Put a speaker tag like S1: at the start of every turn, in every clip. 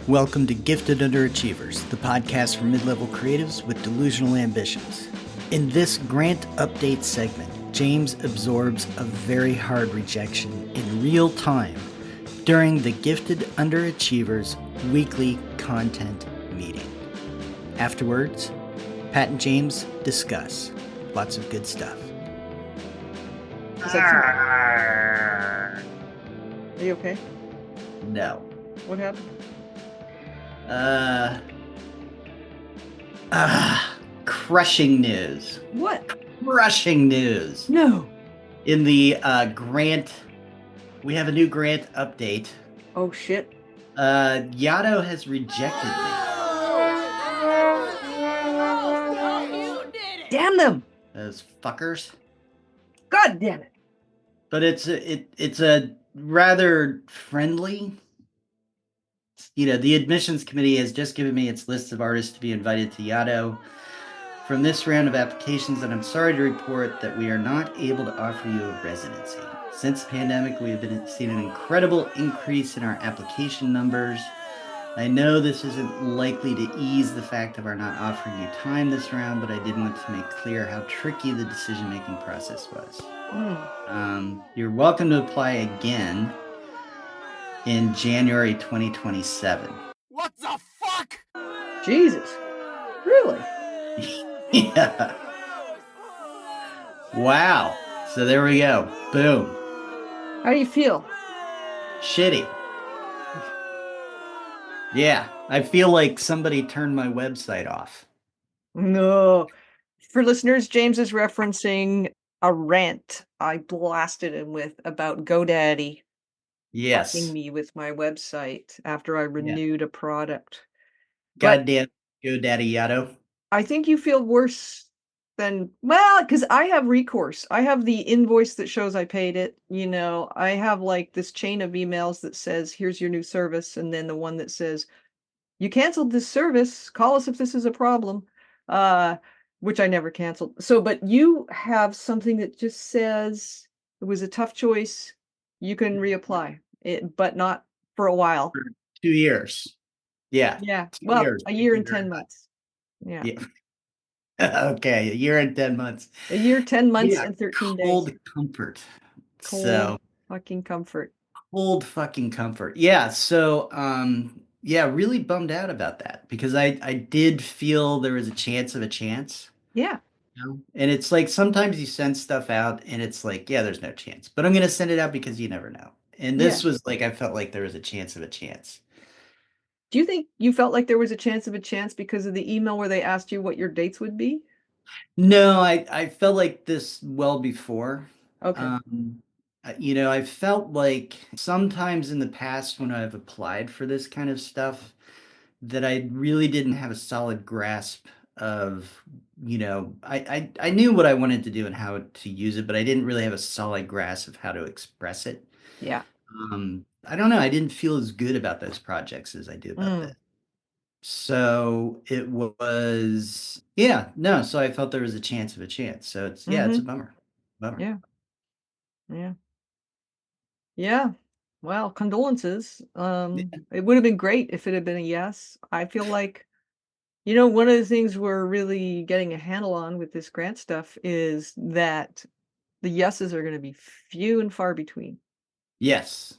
S1: Welcome to Gifted Underachievers, the podcast for mid-level creatives with delusional ambitions. In this grant update segment, James absorbs a very hard rejection in real time during the Gifted Underachievers weekly content meeting. Afterwards, Pat and James discuss. Lots of good stuff.
S2: Are you okay?
S1: No.
S2: What happened?
S1: Crushing news.
S2: What?
S1: Crushing news.
S2: No.
S1: In the grant, we have a new grant update.
S2: Oh shit.
S1: Yaddo has rejected me.
S2: Damn them!
S1: Those fuckers.
S2: God damn it!
S1: But it's a rather friendly. The admissions committee has just given me its list of artists to be invited to Yaddo from this round of applications, and I'm sorry to report that we are not able to offer you a residency. Since the pandemic, we have seen an incredible increase in our application numbers. I know this isn't likely to ease the fact of our not offering you time this round, but I did want to make clear how tricky the decision-making process was. You're welcome to apply again in January 2027.
S3: What the fuck?
S2: Jesus. Really?
S1: Yeah. Wow. So there we go. Boom.
S2: How do you feel?
S1: Shitty. Yeah. I feel like somebody turned my website off.
S2: No. For listeners, James is referencing a rant I blasted him with about GoDaddy.
S1: Yes.
S2: Fucking me with my website after I renewed a product.
S1: Goddamn GoDaddy Yaddo.
S2: I think you feel worse than, well, because I have recourse. I have the invoice that shows I paid it. I have like this chain of emails that says, here's your new service. And then the one that says, you canceled this service. Call us if this is a problem, which I never canceled. So, but you have something that just says it was a tough choice. You can reapply it, but not for a while.
S1: For 2 years. Yeah.
S2: Yeah.
S1: 2
S2: Well,
S1: years.
S2: a year and 10 months. Yeah.
S1: Okay, a year and 10 months.
S2: A year, 10 months, and 13 days.
S1: Cold comfort.
S2: Cold fucking comfort.
S1: Cold fucking comfort. Yeah. So, really bummed out about that because I did feel there was a chance of a chance.
S2: Yeah.
S1: And it's like sometimes you send stuff out and it's like, yeah, there's no chance, but I'm going to send it out because you never know. And this was like, I felt like there was a chance of a chance.
S2: Do you think you felt like there was a chance of a chance because of the email where they asked you what your dates would be?
S1: No, I felt like this well before.
S2: Okay.
S1: I felt like sometimes in the past when I've applied for this kind of stuff that I really didn't have a solid grasp of, I knew what I wanted to do and how to use it, but I didn't really have a solid grasp of how to express it.
S2: Yeah.
S1: I don't know. I didn't feel as good about those projects as I do about this. So it was, so I felt there was a chance of a chance. So it's a bummer.
S2: Yeah. Yeah. Well, condolences. It would have been great if it had been a yes. I feel like, one of the things we're really getting a handle on with this grant stuff is that the yeses are going to be few and far between.
S1: Yes.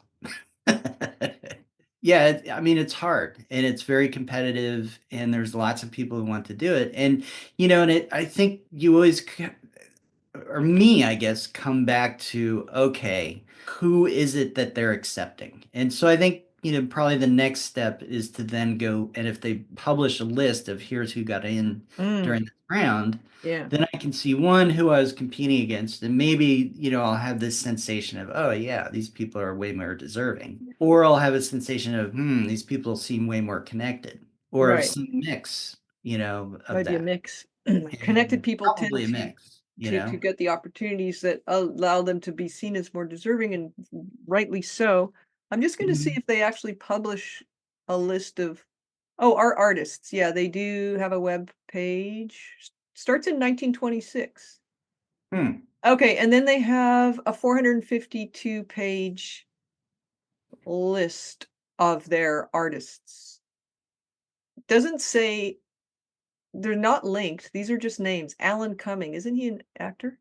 S1: Yeah, it's hard and it's very competitive and there's lots of people who want to do it. And, I think you always, or me, I guess, come back to, okay, who is it that they're accepting? And so I think, probably the next step is to then go, and if they publish a list of here's who got in during this round, then I can see one who I was competing against, and maybe, I'll have this sensation of, oh yeah, these people are way more deserving. Or I'll have a sensation of, these people seem way more connected. Or of some mix, of
S2: Might be a
S1: that.
S2: mix. Connected people tend
S1: Probably a mix,
S2: to get the opportunities that allow them to be seen as more deserving, and rightly so. I'm just going to see if they actually publish a list of, our artists. Yeah, they do have a web page. Starts in 1926. Okay, and then they have a 452-page list of their artists. doesn't say they're not linked. These are just names. Alan Cumming, isn't he an actor?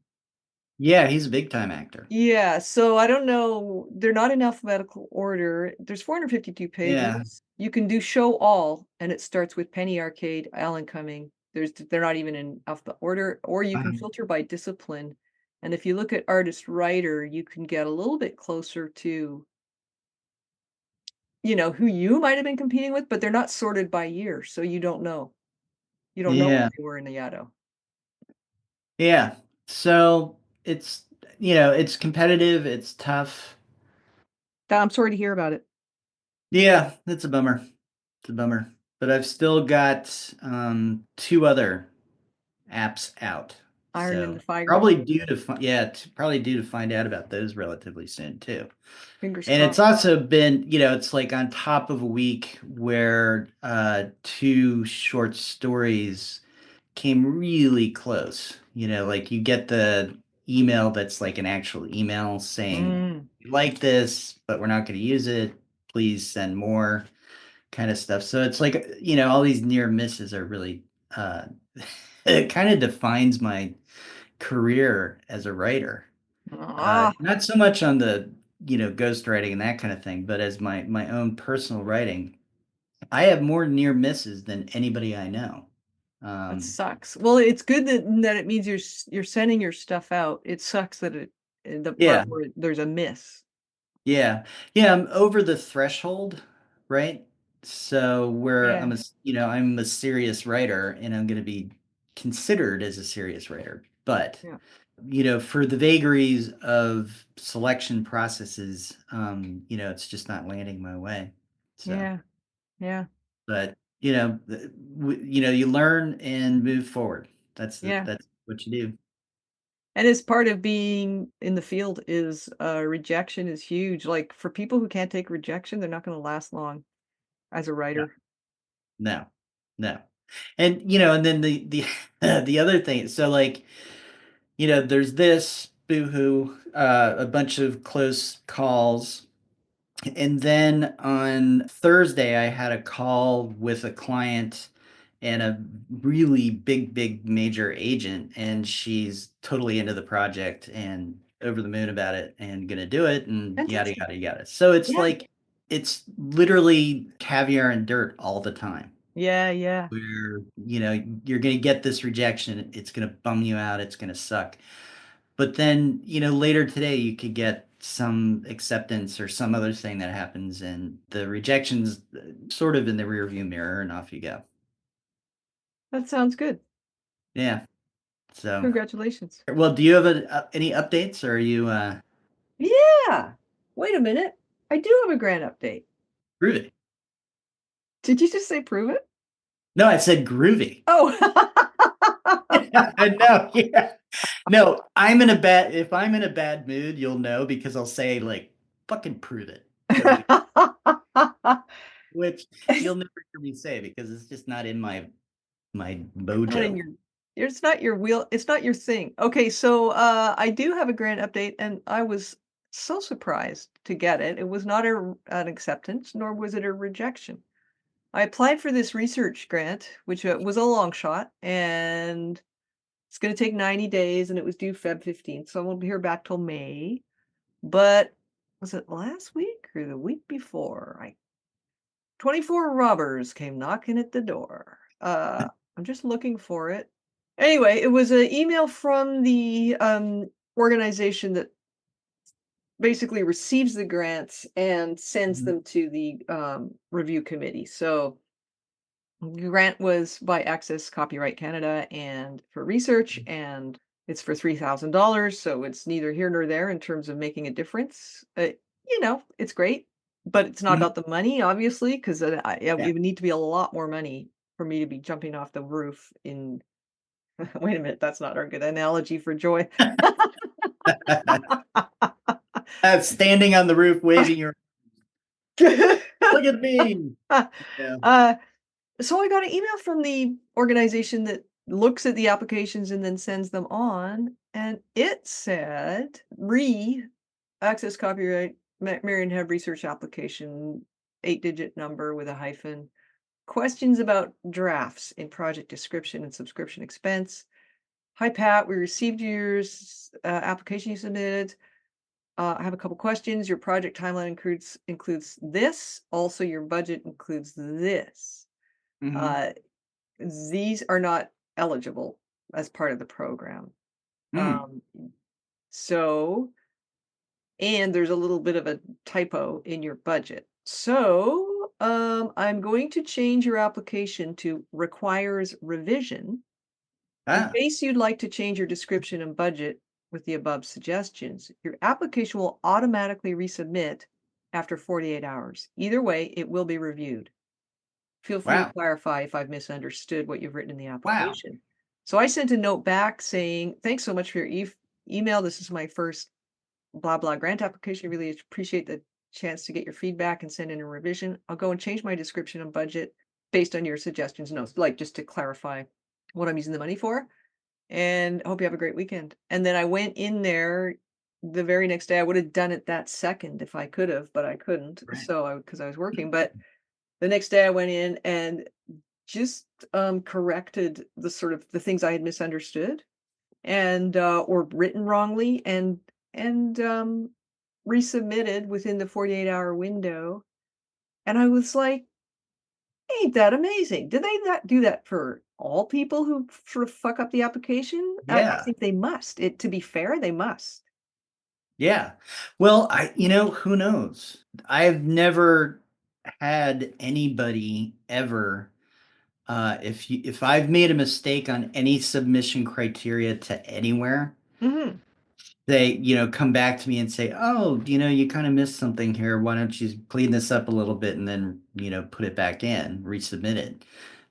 S1: Yeah, he's a big time actor.
S2: Yeah, so I don't know. They're not in alphabetical order. There's 452
S1: Yeah.
S2: pages. You can do show all, and it starts with Penny Arcade, Alan Cumming. They're not even in alphabet order, or you can
S1: Um,
S2: filter by discipline. And if you look at artist writer, you can get a little bit closer to, who you might have been competing with, but they're not sorted by year, so you don't know. You don't know where
S1: yeah.
S2: they were in the Yaddo.
S1: Yeah. So it's, it's competitive, it's tough.
S2: I'm sorry to hear about it.
S1: Yeah, it's a bummer. It's a bummer. But I've still got two other apps out.
S2: Iron in the
S1: So
S2: fire.
S1: probably probably due to find out about those relatively soon too.
S2: Fingers
S1: And it's
S2: crossed.
S1: also been, it's like on top of a week where two short stories came really close. Like you get the email that's like an actual email saying,
S2: Mm.
S1: "We like this, but we're not going to use it. Please send more," kind of stuff. So it's like, all these near misses are really, uh, it kind of defines my career as a writer.
S2: Ah,
S1: Not so much on the, ghostwriting and that kind of thing, but as my own personal writing. I have more near misses than anybody I know.
S2: that
S1: Um,
S2: sucks. Well, it's good that it means you're sending your stuff out. It sucks that the
S1: yeah,
S2: part where there's a miss.
S1: yeah, yeah. I'm over the threshold, right? So where
S2: Yeah,
S1: I'm a serious writer and I'm going to be considered as a serious writer. But,
S2: yeah,
S1: for the vagaries of selection processes, it's just not landing my way. So,
S2: yeah, yeah,
S1: but, you learn and move forward.
S2: yeah.
S1: That's what you do.
S2: And as part of being in the field is rejection is huge. Like for people who can't take rejection, they're not going to last long as a
S1: No,
S2: writer.
S1: no, no. And, and then the the other thing, so like, there's this boohoo, a bunch of close calls. And then on Thursday, I had a call with a client and a really big major agent, and she's totally into the project and over the moon about it and gonna do it and yada
S2: Fantastic.
S1: yada yada. So it's
S2: Yeah,
S1: like it's literally caviar and dirt all the time.
S2: yeah, yeah.
S1: Where, you're gonna get this rejection, it's gonna bum you out, it's gonna suck. But then, later today you could get some acceptance or some other thing that happens and the rejection's sort of in the rearview mirror and off you go.
S2: That sounds good.
S1: Yeah. So,
S2: Congratulations.
S1: well, do you have any updates or are you
S2: Yeah. Wait a minute. I do have a grand update.
S1: groovy?
S2: Did you just say prove it?
S1: No, I said groovy.
S2: Oh.
S1: I know. Yeah. No, if I'm in a bad mood, you'll know because I'll say like fucking prove it. Totally. Which you'll never hear me say because it's just not in my
S2: Not in
S1: mojo.
S2: your it's not your wheel, it's not your thing. Okay, so, I do have a grant update, and I was so surprised to get it. It was not an acceptance, nor was it a rejection. I applied for this research grant, which, was a long shot, and it's gonna take 90 days, and it was due Feb 15th, so I won't be here back till May. But was it last week or the week before? 24 robbers came knocking at the door. I'm just looking for it. Anyway, it was an email from the organization that basically receives the grants and sends
S1: Mhm.
S2: them to the review committee. So the grant was by Access Copyright Canada and for research, and it's for $3,000. So it's neither here nor there in terms of making a difference. It's great, but it's not
S1: Mhm.
S2: about the money, obviously, because it
S1: Yeah.
S2: would need to be a lot more money for me to be jumping off the roof in. Wait a minute, that's not a good analogy for joy.
S1: Standing on the roof, waving your look at me. Yeah.
S2: uh, so I got an email from the organization that looks at the applications and then sends them on, and it said access copyright Marion Have research application, 8-digit number with a hyphen. questions about drafts in project description and subscription expense. Hi, Pat, we received your application you submitted. I have a couple questions. Your project timeline includes this. Also, your budget includes this.
S1: Mhm.
S2: Uh, these are not eligible as part of the program.
S1: Mm.
S2: Um, so, and there's a little bit of a typo in your budget. So, I'm going to change your application to requires revision. In
S1: Ah,
S2: case you'd like to change your description and budget with the above suggestions, your application will automatically resubmit after 48 hours. Either way, it will be reviewed. Feel free to
S1: wow.
S2: clarify if I've misunderstood what you've written in the
S1: Wow.
S2: application. So I sent a note back saying, thanks so much for your email. This is my first blah, blah grant application. Really appreciate the chance to get your feedback and send in a revision. I'll go and change my description and budget based on your suggestions and notes, like just to clarify what I'm using the money for. And I hope you have a great weekend. And then I went in there the very next day. I would have done it that second if I could have, but I couldn't.
S1: Right.
S2: So because I was working. But the next day I went in and just corrected the sort of the things I had misunderstood and or written wrongly and resubmitted within the 48-hour window. And I was like, ain't that amazing? Do they not do that for all people who sort of fuck up the application? I
S1: Yeah.
S2: think they must. To be fair, they must.
S1: Yeah. Well, who knows? I've never had anybody ever, if I've made a mistake on any submission criteria to anywhere,
S2: Mhm.
S1: they, come back to me and say, "Oh, you kind of missed something here. Why don't you clean this up a little bit and then, put it back in, resubmit it."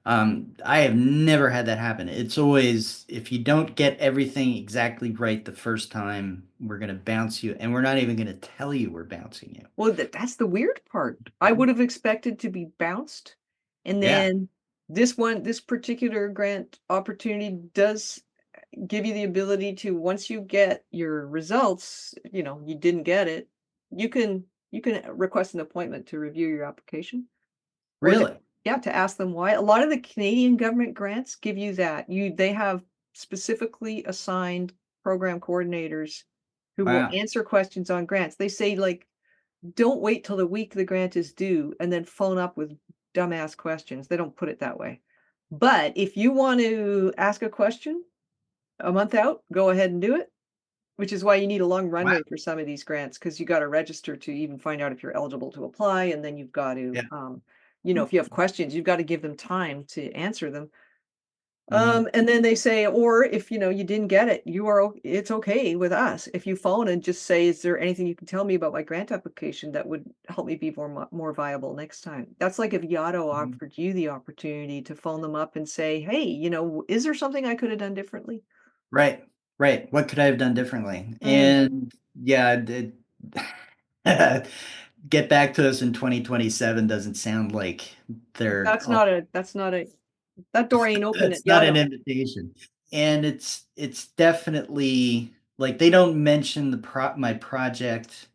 S1: I have never had that happen. It's always, if you don't get everything exactly right the first time, we're going to bounce you, and we're not even going to tell you we're bouncing you.
S2: Well, that's the weird part. I would have expected to be bounced, and
S1: Yeah.
S2: then this particular grant opportunity does give you the ability to, once you get your results, you didn't get it, you can request an appointment to review your application or to,
S1: Really?
S2: yeah, to ask them why. A lot of the Canadian government grants give you that. They have specifically assigned program coordinators who will
S1: Wow.
S2: answer questions on grants. They say, like, don't wait till the week the grant is due and then phone up with dumbass questions. They don't put it that way. But if you want to ask a question a month out, go ahead and do it, which is why you need a long
S1: Wow.
S2: runway for some of these grants, because you got to register to even find out if you're eligible to apply. And then you've got to,
S1: Yeah.
S2: if you have questions, you've got to give them time to answer them.
S1: Mhm.
S2: And then they say, or if you didn't get it, it's okay with us if you phone and just say, is there anything you can tell me about my grant application that would help me be more viable next time? That's like if Yaddo
S1: Mhm.
S2: offered you the opportunity to phone them up and say, hey, is there something I could have done differently?
S1: Right. Right. What could I have done differently?
S2: Mm,
S1: And yeah, get back to us in 2027 doesn't sound like they're
S2: that's
S1: all.
S2: not a that's not a that door ain't open at
S1: It's not an
S2: Yaddo.
S1: invitation. And it's definitely like they don't mention my project.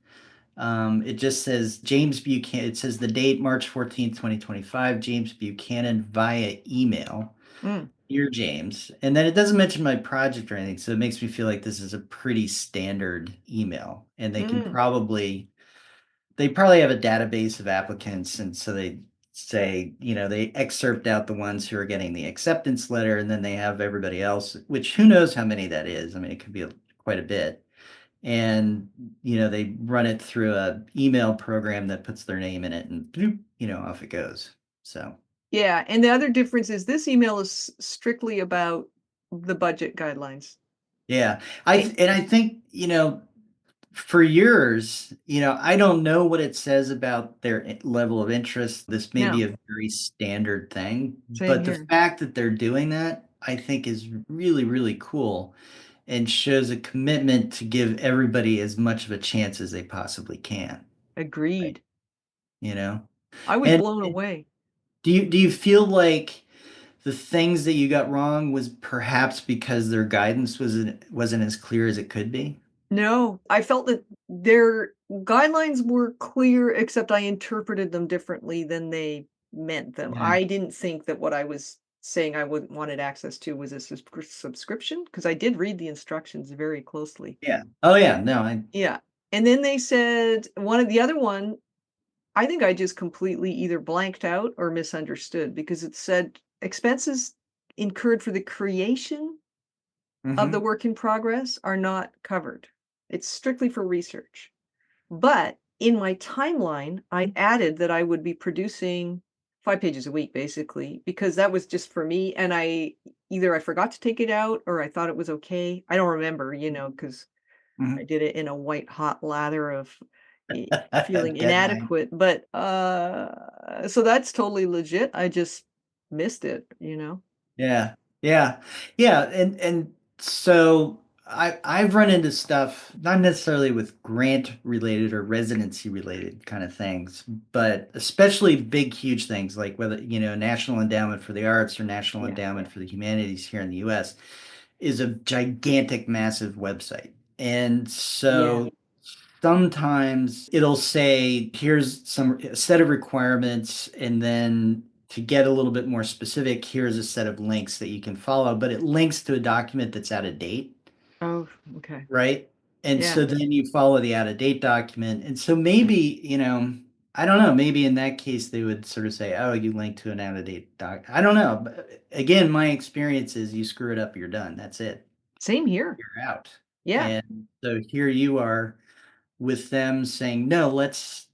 S1: It just says James Buchanan. It says the date March 14th, 2025, James Buchanan via email.
S2: Mm,
S1: Dear James. And then it doesn't mention my project or anything. So it makes me feel like this is a pretty standard email. And
S2: mm.
S1: they probably have a database of applicants. And so they say, they excerpt out the ones who are getting the acceptance letter, and then they have everybody else, which who knows how many that is. I mean, it could be quite a bit. And, they run it through a email program that puts their name in it, and bloop, off it goes. So.
S2: Yeah, and the other difference is this email is strictly about the budget guidelines.
S1: Yeah.
S2: Eh,
S1: I think, for yours, I don't know what it says about their level of interest. This may be
S2: no,
S1: a very standard thing,
S2: same
S1: but the
S2: here.
S1: fact that they're doing that, I think is really, really cool and shows a commitment to give everybody as much of a chance as they possibly can. Right.
S2: Agreed.
S1: You know?
S2: I was
S1: And
S2: blown away.
S1: do you feel like the things that you got wrong was perhaps because their guidance wasn't as clear as it could be?
S2: No, I felt that their guidelines were clear, except I interpreted them differently than they meant them.
S1: Yeah.
S2: I didn't think that what I was saying I wouldn't wanted access to was a subscription, because I did read the instructions very closely.
S1: Yeah. Oh, yeah. No, I
S2: Yeah. And then they said one of the other one, I think I just completely either blanked out or misunderstood, because it said expenses incurred for the creation of the
S1: mhm,
S2: work in progress are not covered. It's strictly for research. But in my timeline, I added that I would be producing 5 pages a week, basically, because that was just for me, and I forgot to take it out or I thought it was okay. I don't remember, because I
S1: mhm.
S2: did it in a white hot lather of feeling
S1: Deadline.
S2: inadequate, but, so that's totally legit. I just missed it.
S1: Yeah. Yeah. Yeah, and so I've run into stuff, not necessarily with grant related or residency related kind of things, but especially big, huge things like whether, National Endowment for the Arts or National
S2: Yeah,
S1: Endowment for the Humanities here in the US is a gigantic, massive website. And
S2: yeah.
S1: so sometimes it'll say, here's a set of requirements, and then to get a little bit more specific, here's a set of links that you can follow, but it links to a document that's out of date,
S2: Oh, okay.
S1: right? And
S2: Yeah.
S1: so then you follow the out of date document. And so maybe, I don't know, maybe in that case they would sort of say, oh, you linked to an out of date doc. I don't know. But again, my experience is you screw it up, you're done. That's it.
S2: Same here.
S1: You're out.
S2: Yeah.
S1: And so here you are with them saying, no,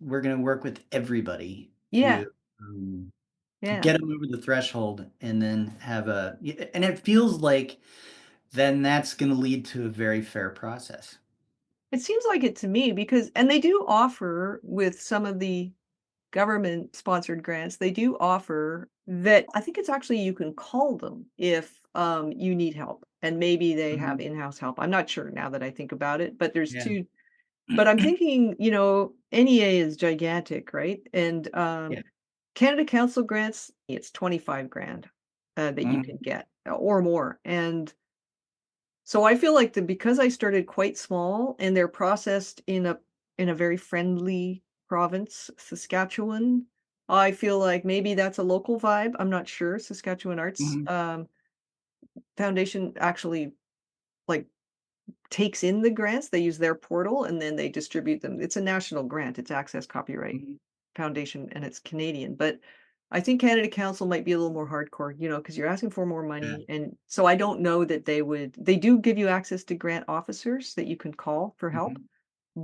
S1: we're going to work with everybody
S2: Yeah.
S1: um, to
S2: Yeah.
S1: get them over the threshold and then and it feels like then that's going to lead to a very fair process.
S2: It seems like it to me, because and they do offer with some of the government sponsored grants, they do offer that I think it's actually you can call them if you need help, and maybe they have
S1: Mhm.
S2: in-house help. I'm not sure now that I think about it, but there's
S1: Yeah.
S2: two. But I'm thinking, NEA is gigantic, right? And
S1: Yeah.
S2: Canada Council grants, it's 25 grand that you can
S1: Mhm.
S2: get or more. And so I feel like because I started quite small and they're processed in a very friendly province, Saskatchewan, I feel like maybe that's a local vibe. I'm not sure. Saskatchewan Arts
S1: Mhm.
S2: Foundation actually like takes in the grants. They use their portal and then they distribute them. It's a national grant. It's Access Copyright
S1: Mhm.
S2: Foundation and it's Canadian. But I think Canada Council might be a little more hardcore, because you're asking for more
S1: Yeah.
S2: money. And so I don't know that they do give you access to grant officers that you can call for help,
S1: Mhm.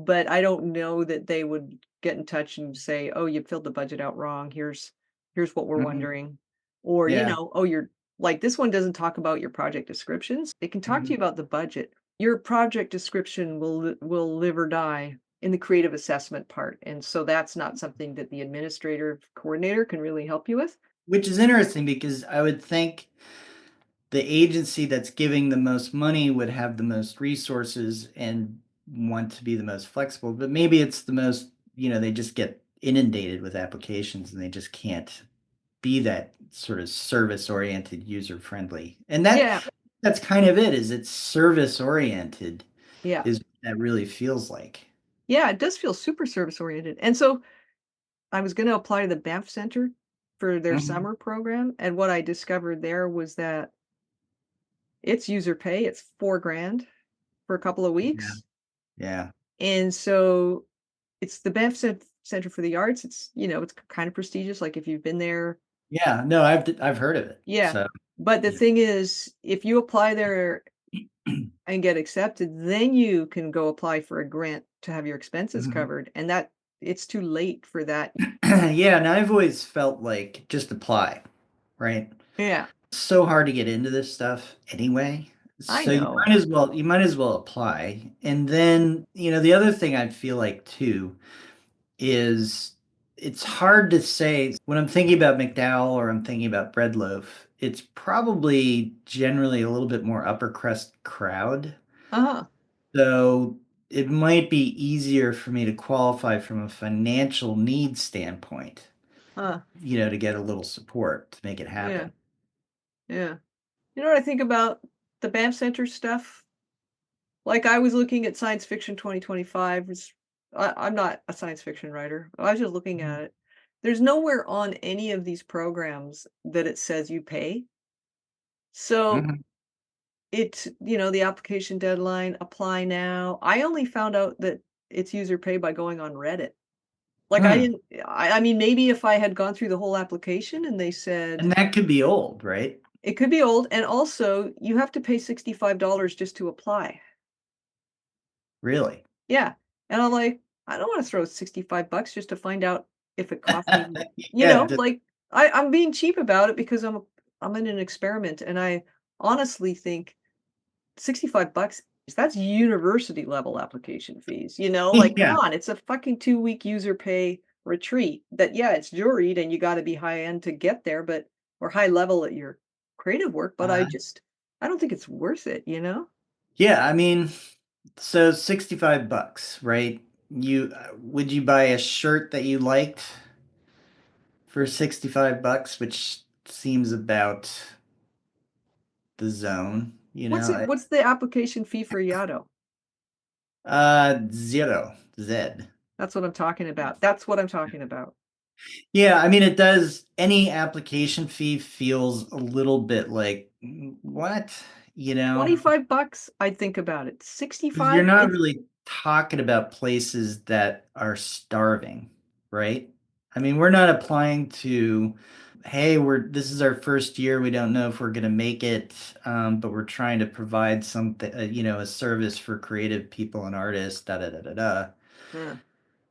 S2: but I don't know that they would get in touch and say, "Oh, you filled the budget out wrong. Here's what we're
S1: Mhm.
S2: wondering." Or,
S1: Yeah.
S2: "Oh, you're like this one doesn't talk about your project descriptions. It can talk to you
S1: Mhm.
S2: about the budget. Your project description will live or die in the creative assessment part." And so that's not something that the administrative coordinator can really help you with.
S1: Which is interesting because I would think the agency that's giving the most money would have the most resources and want to be the most flexible, but maybe it's the most, they just get inundated with applications and they just can't be that sort of service oriented, user friendly. And
S2: Yeah.
S1: that's kind of it, is it's service oriented
S2: Yeah.
S1: is what that really feels like.
S2: Yeah, it does feel super service oriented. And so I was gonna apply to the Banff Center for their
S1: Mhm.
S2: summer program, and what I discovered there was that it's user pay, it's 4 grand for a couple of
S1: Yeah.
S2: weeks,
S1: Yeah.
S2: and so it's the Banff Center for the Arts, it's kind of prestigious, like, if you've been there.
S1: Yeah. No, I've heard of it.
S2: Yeah,
S1: So,
S2: but the
S1: yeah.
S2: thing is, if you apply there and get accepted, then you can go apply for a grant to have your expenses
S1: Mhm.
S2: covered, and that it's too late for that.
S1: Yeah, and I've always felt like just apply, right?
S2: Yeah,
S1: So hard to get into this stuff anyway.
S2: I
S1: So
S2: know.
S1: you might as well apply. And then, the other thing I feel like too is it's hard to say when I'm thinking about McDowell or I'm thinking about Breadloaf, it's probably generally a little bit more upper crust crowd.
S2: Uh-huh,
S1: So it might be easier for me to qualify from a financial need standpoint,
S2: huh,
S1: to get a little support to make it
S2: yeah,
S1: happen.
S2: yeah. You know what I think about the BAM Center stuff? Like, I was looking at Science Fiction 2025, I'm not a science fiction writer, I was just looking
S1: Mhm.
S2: at it, There's nowhere on any of these programs that it says you pay. So
S1: Mhm.
S2: it's, the application deadline, apply now. I only found out that it's user pay by going on Reddit. Like, I
S1: Hmm.
S2: didn't I mean, maybe if I had gone through the whole application and they said
S1: And that could be old, right?
S2: it could be old, and also you have to pay $65 just to apply.
S1: Really?
S2: Yeah, and I'm like, "I don't wanna throw 65 bucks just to find out if it cost me,"
S1: Yeah.
S2: like, I'm being cheap about it because I'm in an experiment, and I honestly think 65 bucks that's university level application fees, like, come
S1: Yeah.
S2: on, it's a fucking 2-week user pay retreat that, yeah, it's juried and you gotta be high end to get there, but or high level at your creative work, but I don't think it's worth it, you know?
S1: Yeah. I mean, so 65 bucks, right? Would you buy a shirt that you liked for 65 bucks, which seems about the zone,
S2: What's the application fee for Yaddo?
S1: zero, Z.
S2: That's what I'm talking about. That's what I'm talking about.
S1: Yeah, I mean, it does. Any application fee feels a little bit like, what? You know,
S2: 25 bucks, I'd think about it.
S1: because you're
S2: 65,
S1: not
S2: it's
S1: really talking about places that are starving, right? I mean, we're not applying to, hey, this is our first year. We don't know if we're going to make it, but we're trying to provide something, a service for creative people and artists, da da da da da.
S2: yeah,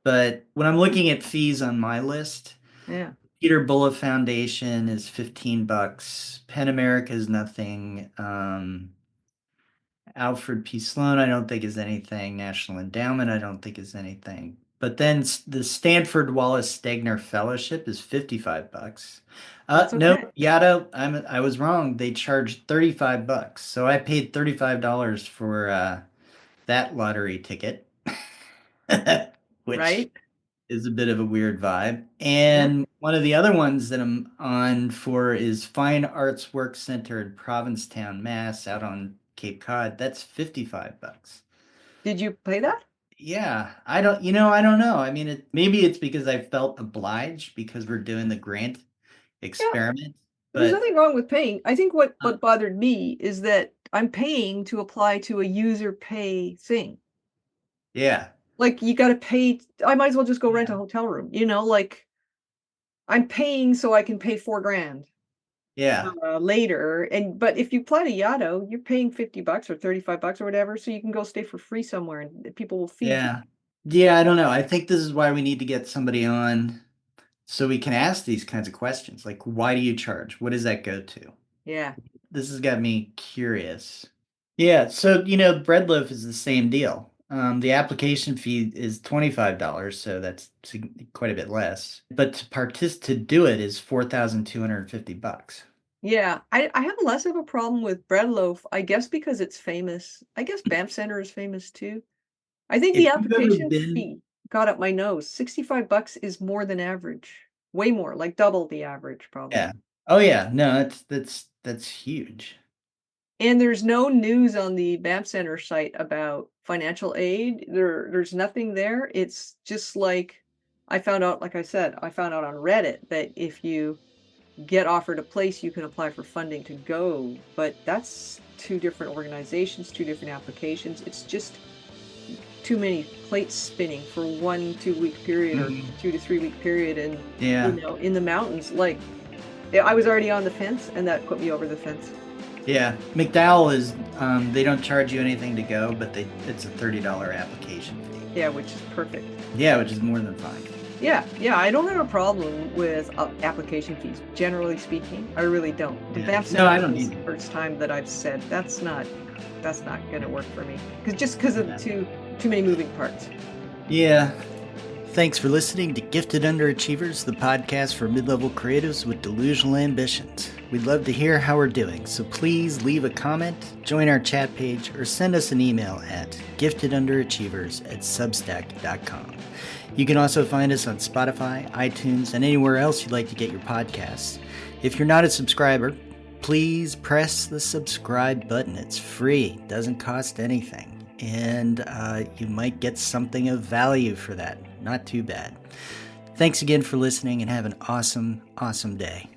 S1: But when I'm looking at fees on my list,
S2: yeah.
S1: Peter Bullitt Foundation is 15 bucks. Pen America is nothing. Alfred P. Sloan, I don't think is anything. National Endowment, I don't think is anything. But then the Stanford Wallace Stegner Fellowship is 55 bucks.
S2: That's
S1: No,
S2: okay,
S1: Yaddo, I was wrong. They charged 35 bucks. So I paid $35 for that lottery ticket, which
S2: right?
S1: is a bit of a weird vibe.
S2: Yeah.
S1: And one of the other ones that I'm on for is Fine Arts Work Center in Provincetown, Mass, out on Cape Cod. That's 55 bucks.
S2: Did you pay that?
S1: Yeah, I don't know. I mean, maybe it's because I felt obliged because we're doing the grant
S2: Yeah,
S1: experiment,
S2: there's
S1: but
S2: nothing wrong with paying. I think what
S1: uh,
S2: what bothered me is that I'm paying to apply to a user pay thing.
S1: yeah,
S2: Like, you gotta pay I might as well just go rent a
S1: yeah,
S2: hotel room, like, I'm paying so I can pay 4 grand,
S1: yeah,
S2: later, but if you apply to Yaddo, you're paying 50 bucks or 35 bucks or whatever, so you can go stay for free somewhere and people will feed you.
S1: yeah. Yeah, I don't know. I think this is why we need to get somebody on so we can ask these kinds of questions. Like, why do you charge? What does that go to?
S2: Yeah.
S1: This has got me curious. Yeah, so bread loaf is the same deal. The application fee is $25, so that's quite a bit less. But to do it is 4,250 bucks.
S2: Yeah, I have less of a problem with bread loaf, I guess because it's famous. I guess Banff Center is famous too. I think
S1: If
S2: the
S1: you've ever
S2: application
S1: been,
S2: fee got up my nose. 65 bucks is more than average. Way more, like double the average
S1: yeah.
S2: probably.
S1: Oh yeah, no, that's huge.
S2: And there's no news on the Banff Center site about financial aid. There's nothing there. It's just like I found out, like I said, I found out on Reddit that if you get offered a place, you can apply for funding to go, but that's 2 different organizations, 2 different applications. It's just too many plates spinning for 1 2-week period or
S1: Mhm.
S2: 2 to 3-week period and,
S1: Yeah,
S2: in the mountains, like, yeah, I was already on the fence, and that put me over the fence.
S1: yeah. McDowell is they don't charge you anything to go, but it's a $30 application fee.
S2: Yeah, which is perfect.
S1: Yeah, which is more than fine.
S2: Yeah, yeah, I don't have a problem with, application fees, generally speaking, I really don't. The
S1: Yeah.
S2: Banff
S1: No,
S2: Center
S1: I
S2: one
S1: don't
S2: is the
S1: either.
S2: first time that I've said, that's not gonna work for me, because of
S1: Yeah.
S2: too many moving parts.
S1: Yeah. Thanks for listening to Gifted Underachievers, the podcast for mid-level creatives with delusional ambitions. We'd love to hear how we're doing, so please leave a comment, join our chat page, or send us an email at giftedunderachievers@substack.com. You can also find us on Spotify, iTunes, and anywhere else you'd like to get your podcasts. If you're not a subscriber, please press the subscribe button. It's free, doesn't cost anything, and you might get something of value for that. Not too bad. Thanks again for listening and have an awesome, awesome day.